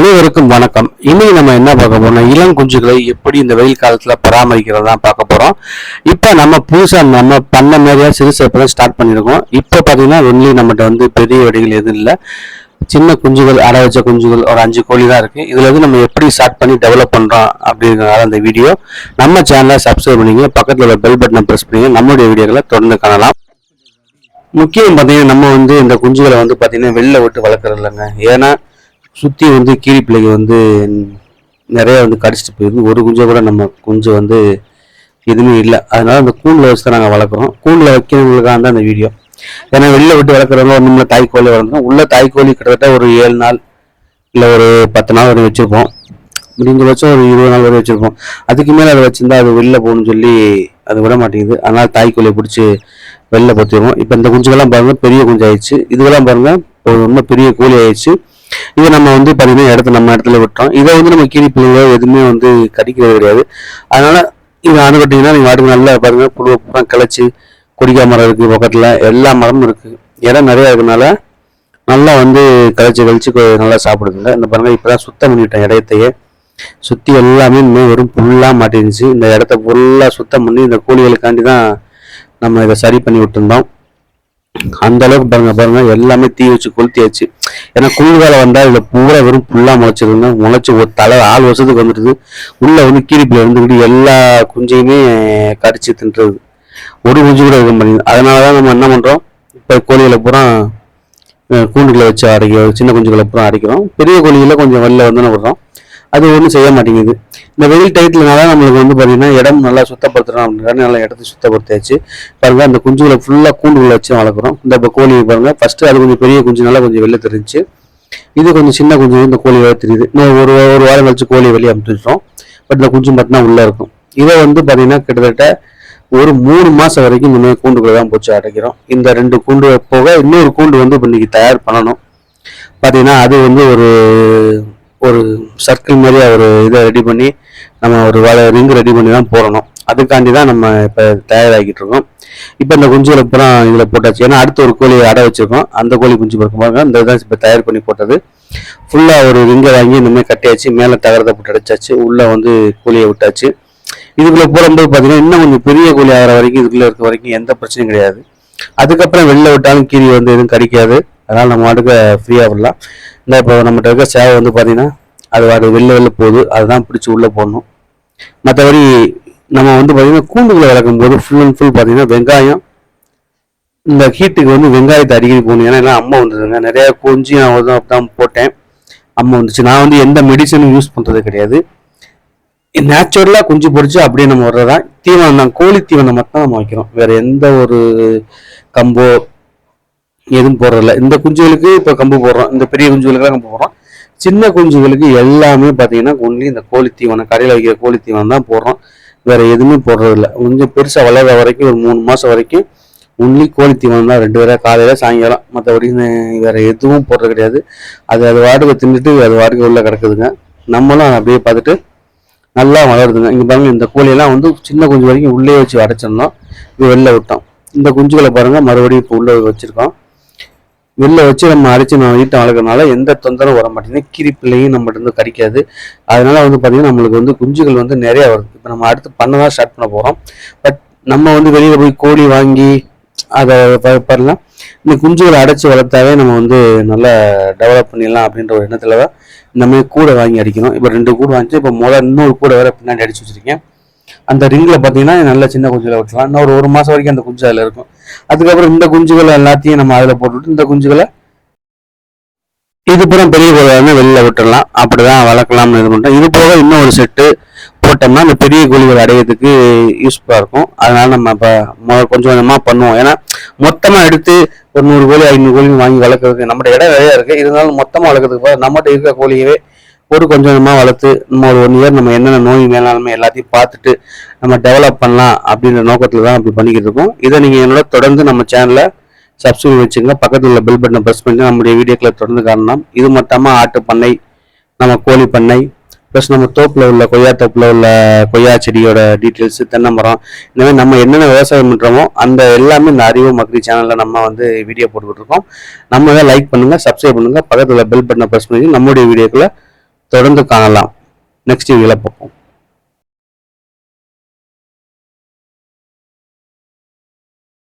அனைவருக்கும் வணக்கம். இன்னைக்கு நம்ம என்ன பார்க்க போறோம்னா இளம் குஞ்சுகளை எப்படி இந்த வெயில் காலத்துல பராமரிக்கிறதா பார்க்க போறோம். இப்போ நம்ம புதுசா நம்ம பண்ண மாதிரியா சிறுசு இப்பதான் ஸ்டார்ட் பண்ணிருக்கோம். இப்போ பாத்தீங்கன்னா ஒன்லி நம்மகிட்ட வந்து பெரிய வெடிகள் எதுவும் இல்லை. சின்ன குஞ்சுகள் அடை வச்ச குஞ்சுகள் ஒரு 5 கோழி தான் இருக்கு. இதுல இருந்து நம்ம எப்படி ஸ்டார்ட் பண்ணி டெவலப் பண்றோம் அப்படிங்கிறதால அந்த வீடியோ நம்ம சேனலை சப்ஸ்கிரைப் பண்ணிங்க, பக்கத்துல உள்ள பெல் பட்டனை பிரஸ் பண்ணிங்க, நம்மளுடைய வீடியோக்களை தொடர்ந்து காணலாம். முக்கியம் பார்த்தீங்கன்னா நம்ம வந்து இந்த குஞ்சுகளை வந்து பார்த்தீங்கன்னா வெளில விட்டு வளர்க்குறது இல்லைங்க. ஏன்னா சுற்றி வந்து கீரி பிள்ளைங்க வந்து நிறைய வந்து கடிச்சிட்டு போயிருந்து ஒரு குஞ்சை கூட நம்ம குஞ்சு வந்து எதுவுமே இல்லை. அதனால அந்த கூண்டில் வச்சு தான் நாங்கள் வளர்க்குறோம். கூண்டில் வைக்கிறவங்களுக்காக தான் அந்த வீடியோ. ஏன்னா வெளில விட்டு வளர்க்குறவங்க ஒன்றும் தாய்க்கோழி வளர்க்குறோம். உள்ள தாய்க்கோழி கிட்டத்தட்ட ஒரு 7 நாள் இல்லை ஒரு 10 நாள் வரை வச்சுருப்போம். முடிஞ்சபட்சம் ஒரு 20 நாள் வரை வச்சுருப்போம். அதுக்கு மேலே அதை வச்சுருந்தா அது வெளில போகணும்னு சொல்லி அது விட மாட்டேங்குது. அதனால தாய்க்கோழியை பிடிச்சி வெளில பற்றிடுவோம். இப்போ இந்த குஞ்சுகள்லாம் பாருங்கள் பெரிய குஞ்சு ஆயிடுச்சு. இதுக்கெல்லாம் பாருங்கள் ஒரு ரொம்ப பெரிய கோழி ஆயிடுச்சு. இதை நம்ம வந்து பார்த்தீங்கன்னா நம்ம இடத்துல விட்டோம். இதை வந்து நம்ம கீரி பிள்ளைங்க எதுவுமே வந்து கடிக்கிறது கிடையாது. அதனால இதை அணுகட்டிங்கன்னா நீங்கள் வாட்டுக்கு நல்லா பாருங்க, புழு பூரா கிளச்சி கொடிக்கா மரம் இருக்குது, பக்கத்தில் எல்லா மரமும் இருக்குது. இடம் நிறையா இருக்கனால நல்லா வந்து கழிச்சு நல்லா சாப்பிடுதுங்க. இந்த பாருங்க இப்போதான் சுத்தம் பண்ணிவிட்டேன். இடத்தையே சுற்றி எல்லாமே இன்னும் வெறும் புல்லாக மாட்டிருந்துச்சு. இந்த இடத்த ஃபுல்லாக சுத்தம் பண்ணி இந்த கோழிகளுக்காண்டி தான் நம்ம இதை சரி பண்ணி விட்டுருந்தோம். அந்த அளவுக்கு பாருங்க எல்லாமே தீ வச்சு கொளுத்தியாச்சு. ஏன்னா குளிர்காலம் வந்தால் இதில் பூரா வெறும் புல்லா முளைச்சிருங்க. முளைச்சி ஒரு தலை 4 வருஷத்துக்கு வந்துடுது. உள்ள வந்து கீரிப்பில் இருந்துக்கிட்டு எல்லா குஞ்சையுமே கடிச்சு தின்றது. ஒரு குஞ்சு கூட இருக்க மாட்டேங்குது. அதனாலதான் நம்ம என்ன பண்றோம், இப்போ கோழிகளை பூரா கூண்டுகளை வச்சு அடைக்கிறோம். சின்ன குஞ்சுகளை பூரா அடைக்கிறோம். பெரிய கோழிகளை கொஞ்சம் வெளில வந்து விடுறோம். அது ஒன்றும் செய்ய மாட்டேங்குது. இந்த வெயில் டயத்துலனால நம்மளுக்கு வந்து பார்த்தீங்கன்னா இடம் நல்லா சுத்தப்படுத்துறோம் அப்படின்றாங்க. நல்லா இடத்த சுத்தப்படுத்தாச்சு. பாருங்க அந்த குஞ்சுகளை ஃபுல்லாக கூண்டுகளை வச்சு வளர்க்குறோம். இந்த இப்போ கோழி பாருங்க ஃபர்ஸ்ட் அது கொஞ்சம் பெரிய குஞ்சுனால கொஞ்சம் வெளில தெரிஞ்சு, இது கொஞ்சம் சின்ன குஞ்சு இந்த கோழி வேலை தெரியுது. இன்னும் ஒரு வாரம் கழிச்சு கோழி வெளியே அமுத்துட்டோம். பட் இந்த குஞ்சு மட்டும்தான் உள்ள இருக்கும். இதை வந்து பார்த்தீங்கன்னா கிட்டத்தட்ட ஒரு 3 மாசம் வரைக்கும் இந்த மாதிரி கூண்டுகளை தான் போச்சு அடைக்கிறோம். இந்த 2 கூண்டு போக இன்னொரு கூண்டு வந்து இப்போ இன்னைக்கு தயார் பண்ணணும். பார்த்தீங்கன்னா அது வந்து ஒரு சர்க்கிள் மாதிரி ஒரு இதை ரெடி பண்ணி நம்ம ஒரு ரிங் ரெடி பண்ணி தான் போடணும். அதுக்காண்டி தான் நம்ம இப்போ தயாராகிட்டு இருக்கோம். இப்போ இந்த குஞ்சுகளை பூரா இதில் போட்டாச்சு. ஏன்னா அடுத்த ஒரு கோழி அடை வச்சிருக்கோம். அந்த கோழி குஞ்சு பாருங்க இந்த இதான் இப்போ தயார் பண்ணி போட்டது. ஃபுல்லாக ஒரு ரிங்கை வாங்கி இந்த மாதிரி கட்டியாச்சு. மேலே தகரத்தை போட்டு அடைச்சாச்சு. உள்ளே வந்து கோழியை விட்டாச்சு. இதுக்குள்ளே போகும்போது பார்த்தீங்கன்னா இன்னும் கொஞ்சம் பெரிய கோழி ஆகிற வரைக்கும் இதுக்குள்ளே இருக்க வரைக்கும் எந்த பிரச்சனையும் கிடையாது. அதுக்கப்புறம் வெளில விட்டாலும் கீரி வந்து எதுவும் கடிக்காது. அதனால் நம்ம வாட்டுக்கு ஃப்ரீயாக விடலாம். இந்த இப்போ நம்மகிட்ட இருக்க சேவை வந்து பார்த்தீங்கன்னா அது வெளில போகுது. அதுதான் பிடிச்சி உள்ளே போடணும். மற்றபடி நம்ம வந்து பார்த்தீங்கன்னா கூண்டுகளை வளர்க்கும் போது ஃபுல் அண்ட் ஃபுல் பார்த்தீங்கன்னா வெங்காயம், இந்த ஹீட்டுக்கு வந்து வெங்காயத்தை அடிக்கடி போகணும். ஏன்னா அம்மா வந்துருங்க நிறைய கொஞ்சம் நான் தான் போட்டேன். அம்மா வந்துச்சு. நான் வந்து எந்த மெடிசனும் யூஸ் பண்ணுறது கிடையாது. நேச்சுரலாக குஞ்சு பொறிச்சு அப்படியே நம்ம வர்றதான் தீவனம் தான். கோழி தீவனம் மட்டும் நம்ம வைக்கிறோம். வேற எந்த ஒரு கம்போ எதுவும் போடுறதில்ல. இந்த குஞ்சுகளுக்கு இப்போ கம்பு போடுறோம். இந்த பெரிய குஞ்சுகளுக்குலாம் கம்பு போடுறோம். சின்ன குஞ்சுகளுக்கு எல்லாமே பார்த்தீங்கன்னா ஒன்லி இந்த கோழி தீவனம், கடையில் வைக்கிற கோழி தீவனம் தான் போடுறோம். வேற எதுவுமே போடுறதில்ல. கொஞ்சம் பெருசாக வளர்ற வரைக்கும் ஒரு 3 மாதம் வரைக்கும் ஒன்லி கோழி தீவனம் தான். 2 வேளை காலையில் சாயங்காலம். மற்றபடி வேற எதுவும் போடுறது கிடையாது. அது வாட்டுக்கு தின்னுட்டு அது வாட்டுக்கு உள்ள கிடக்குதுங்க. நம்மளும் அப்படியே பார்த்துட்டு நல்லா வளருதுங்க. இங்கே பாருங்க இந்த கோழியெல்லாம் வந்து சின்ன குஞ்சு வரைக்கும் உள்ளே வச்சு அடைச்சிருந்தோம். இது வெளில விட்டோம். இந்த குஞ்சுகளை பாருங்க மறுபடியும் இப்போ உள்ள வச்சிருக்கோம். வெளில வச்சு நம்ம அடிச்சு நம்ம வீட்டை வளர்க்கறதுனால எந்த தொந்தரவும் வர மாட்டேங்குது. கீரி பிள்ளையும் நம்மகிட்ட இருந்து கடிக்காது. அதனால வந்து பார்த்தீங்கன்னா நம்மளுக்கு வந்து குஞ்சுகள் வந்து நிறைய வருது. இப்போ நம்ம அடுத்து பண்ணதான் ஸ்டார்ட் பண்ண போகிறோம். பட் நம்ம வந்து வெளியில் போய் கோழி வாங்கி அதை பண்ணலாம். இந்த குஞ்சுகளை அடைச்சி வளர்த்தாவே நம்ம வந்து நல்லா டெவலப் பண்ணிடலாம் அப்படின்ற ஒரு எண்ணத்தில் தான் இந்த மாதிரி கூடை வாங்கி அடிக்கணும். இப்போ 2 கூடை வாங்கிச்சு. இப்போ இன்னொரு கூடை வேற பின்னாடி அடிச்சு வச்சிருக்கேன். அந்த ரிங்கில் பார்த்தீங்கன்னா நல்ல சின்ன குஞ்சுகளை விட்டுலாம். இன்னும் ஒரு மாதம் வரைக்கும் அந்த குஞ்சு அதில் இருக்கும். அதுக்கப்புறம் இந்த குஞ்சுகளை எல்லாத்தையும் நம்ம அதில் போட்டுவிட்டு இந்த குஞ்சுகளை இதுப்புறம் பெரிய கோழியாக வெளியில் விட்டுடலாம். அப்படிதான் வளர்க்கலாம்னு இது பண்ணுறோம். இது போக இன்னும் ஒரு செட்டு போட்டோம்னா இந்த பெரிய கோழிகள் அடையிறதுக்கு யூஸ்ஃபுல்லாக இருக்கும். அதனால நம்ம இப்போ கொஞ்சம் கொஞ்சமாக பண்ணுவோம். ஏன்னா மொத்தமாக எடுத்து ஒரு 100 கோழி 500 கோழி வாங்கி வளர்க்குறதுக்கு நம்மகிட்ட இடம் நிறையா இருக்குது. இருந்தாலும் மொத்தமாக வளர்க்குறதுக்கு நம்மகிட்ட இருக்கிற கோழியவே கொஞ்சம் கொஞ்சமாக வளர்த்து நம்ம ஒரு 1 இயர் நம்ம என்னென்ன நோய் மேலாண்மை எல்லாத்தையும் பார்த்துட்டு நம்ம டெவலப் பண்ணலாம் அப்படின்ற நோக்கத்தில் தான் அப்படி பண்ணிக்கிட்டு இருக்கோம். இதை நீங்கள் என்னோட தொடர்ந்து நம்ம சேனலை சப்ஸ்கிரைப் வச்சுங்க. பக்கத்தில் உள்ள பெல் பட்டனை ப்ரெஸ் பண்ணி நம்முடைய வீடியோக்களை தொடர்ந்து காணலாம். இது மட்டுமா ஆட்டு பண்ணை, நம்ம கோழி பண்ணை, ப்ளஸ் நம்ம தோப்பில் உள்ள கொய்யா தோப்பில் உள்ள கொய்யா செடியோட டீட்டெயில்ஸு, தென்னை மரம், இந்த மாதிரி நம்ம என்னென்ன விவசாயம் பண்ணுறோமோ அந்த எல்லாமே இந்த அறிவு மக்கள் சேனலில் நம்ம வந்து வீடியோ போட்டுக்கிட்டு இருக்கோம். நம்ம தான் லைக் பண்ணுங்கள், சப்ஸ்கிரைப் பண்ணுங்கள், பக்கத்தில் உள்ள பெல் பட்டனை ப்ரெஸ் பண்ணி நம்மளுடைய வீடியோக்களை தொடர்ந்து காணலாம். நெக்ஸ்ட் வீடியோல பார்ப்போம்.